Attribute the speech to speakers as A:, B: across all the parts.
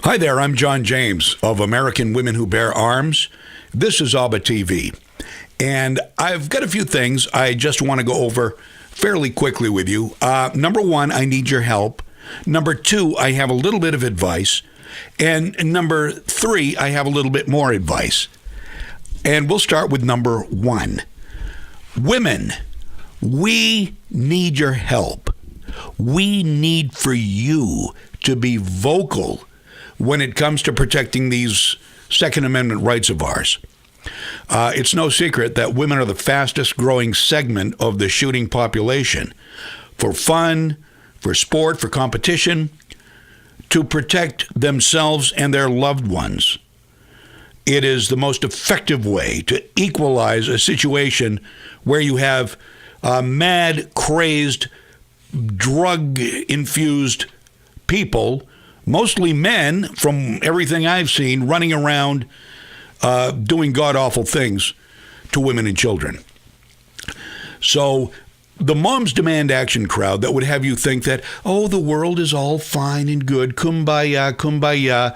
A: Hi there, I'm Jon James of American Women Who Bear Arms. This is AWwBA TV. And I've got a few things I just want to go over fairly quickly with you. Number one, I need your help. Number two, I have a little bit of advice. And number three, I have a little bit more advice. And we'll start with number one. Women, we need your help. We need for you to be vocal when it comes to protecting these Second Amendment rights of ours. It's no secret that women are the fastest growing segment of the shooting population. For fun, for sport, for competition, to protect themselves and their loved ones. It is the most effective way to equalize a situation where you have mad, crazed, drug-infused people, mostly men, from everything I've seen, running around doing god-awful things to women and children. So the Moms Demand Action crowd that would have you think that, oh, the world is all fine and good, kumbaya, kumbaya,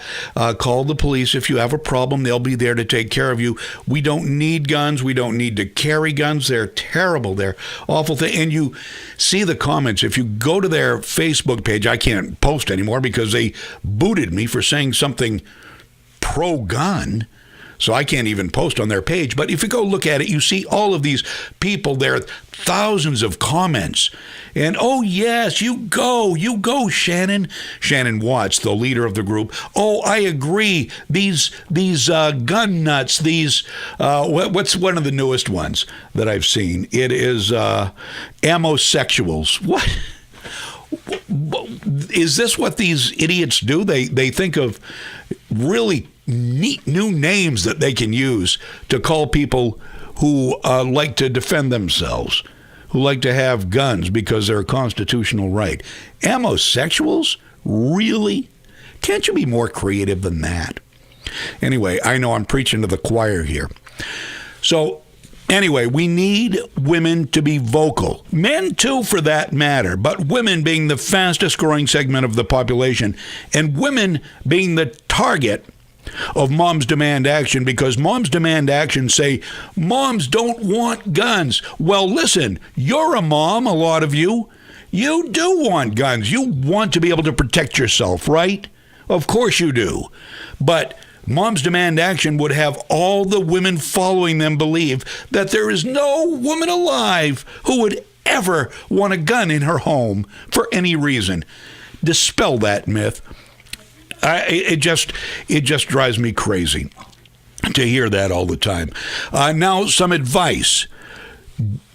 A: call the police if you have a problem, they'll be there to take care of you. We don't need guns, we don't need to carry guns, they're terrible, they're awful things. And you see the comments. If you go to their Facebook page, I can't post anymore because they booted me for saying something pro-gun. So I can't even post on their page. But if you go look at it, you see all of these people there, thousands of comments. And, oh, yes, you go, Shannon. Shannon Watts, the leader of the group. Oh, I agree. These gun nuts, what's one of the newest ones that I've seen? It is ammosexuals. What? Is this what these idiots do? They think of really neat new names that they can use to call people who like to defend themselves, who like to have guns because they're a constitutional right. Ammosexuals? Really? Can't you be more creative than that? Anyway, I know I'm preaching to the choir here. So anyway, we need women to be vocal. Men, too, for that matter, but women being the fastest growing segment of the population, and women being the target of Moms Demand Action, because Moms Demand Action say moms don't want guns. Well, listen, you're a mom, a lot of you. You do want guns. You want to be able to protect yourself, right? Of course you do. But Moms Demand Action would have all the women following them believe that there is no woman alive who would ever want a gun in her home for any reason. Dispel that myth. It just drives me crazy to hear that all the time. Now, some advice.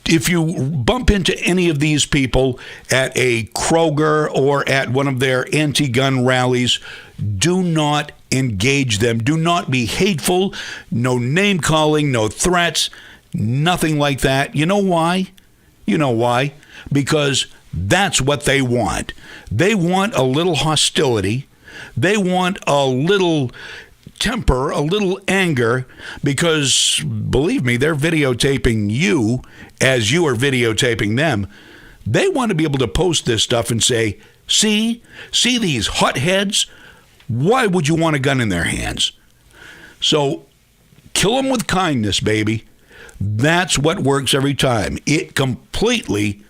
A: If you bump into any of these people at a Kroger or at one of their anti-gun rallies, do not engage them. Do not be hateful. No name-calling, no threats, nothing like that. You know why? You know why? Because that's what they want. They want a little hostility. They want a little temper, a little anger, because, believe me, they're videotaping you as you are videotaping them. They want to be able to post this stuff and say, see these hotheads? Why would you want a gun in their hands? So kill them with kindness, baby. That's what works every time. It completely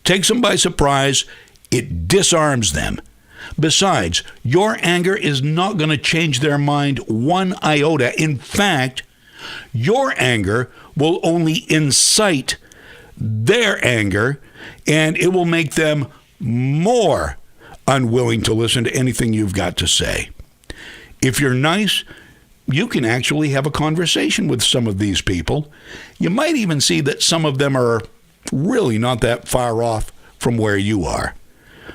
A: takes them by surprise. It disarms them. Besides, your anger is not going to change their mind one iota. In fact, your anger will only incite their anger, and it will make them more unwilling to listen to anything you've got to say. If you're nice, you can actually have a conversation with some of these people. You might even see that some of them are really not that far off from where you are.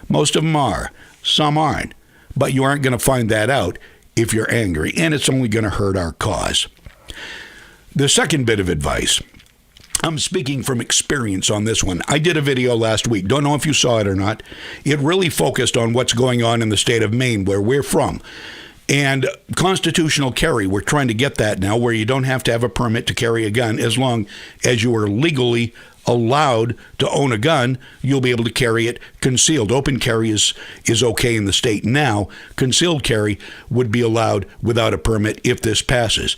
A: Most of them are. Some aren't, but you aren't going to find that out if you're angry, and it's only going to hurt our cause. The second bit of advice, I'm speaking from experience on this one. I did a video last week. Don't know if you saw it or not. It really focused on what's going on in the state of Maine, where we're from. And constitutional carry, we're trying to get that now, where you don't have to have a permit to carry a gun. As long as you are legally allowed to own a gun, you'll be able to carry it concealed. Open carry is okay in the state now. Concealed carry would be allowed without a permit if this passes.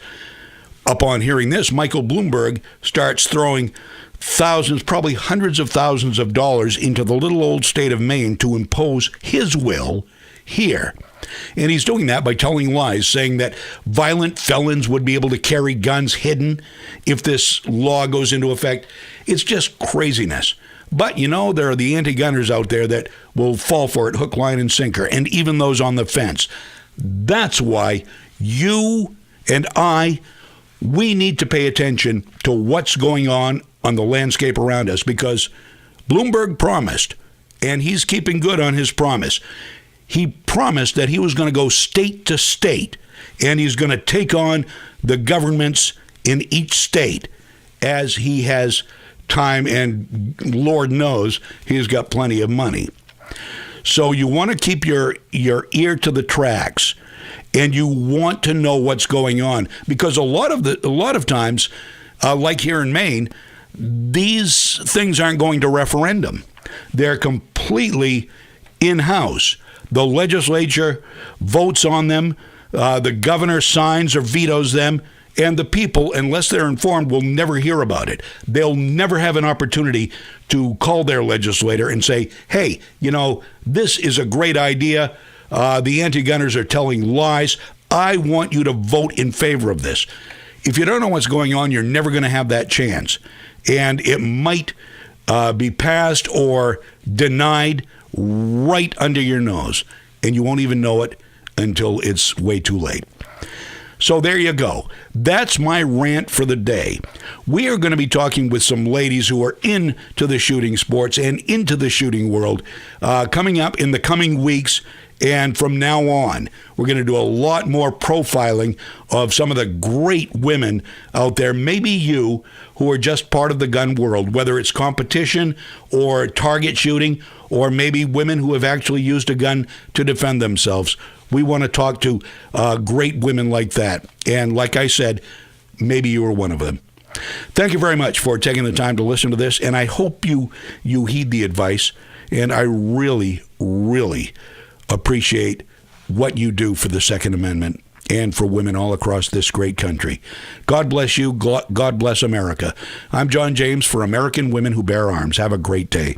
A: Upon hearing this, Michael Bloomberg starts throwing thousands, probably hundreds of thousands of dollars into the little old state of Maine to impose his will here. And he's doing that by telling lies, saying that violent felons would be able to carry guns hidden if this law goes into effect. It's just craziness. But, there are the anti-gunners out there that will fall for it hook, line, and sinker, and even those on the fence. That's why you and we need to pay attention to what's going on the landscape around us, because Bloomberg promised, and he's keeping good on his promise. He promised that he was going to go state to state, and he's going to take on the governments in each state as he has time, and Lord knows he's got plenty of money. So you want to keep your ear to the tracks, and you want to know what's going on, because a lot of times, like here in Maine, these things aren't going to referendum. They're completely in-house. The legislature votes on them, the governor signs or vetoes them, and the people, unless they're informed, will never hear about it. They'll never have an opportunity to call their legislator and say, hey, this is a great idea. The anti-gunners are telling lies. I want you to vote in favor of this. If you don't know what's going on, you're never going to have that chance. And it might be passed or denied right under your nose, and you won't even know it until it's way too late. So there you go. That's my rant for the day. We are going to be talking with some ladies who are into the shooting sports and into the shooting world coming up in the coming weeks. And from now on, we're going to do a lot more profiling of some of the great women out there, maybe you, who are just part of the gun world, whether it's competition or target shooting, or maybe women who have actually used a gun to defend themselves. We want to talk to great women like that. And like I said, maybe you are one of them. Thank you very much for taking the time to listen to this, and I hope you heed the advice. And I really, really appreciate what you do for the Second Amendment and for women all across this great country. God bless you. God bless America. I'm Jon James for American Women Who Bear Arms. Have a great day.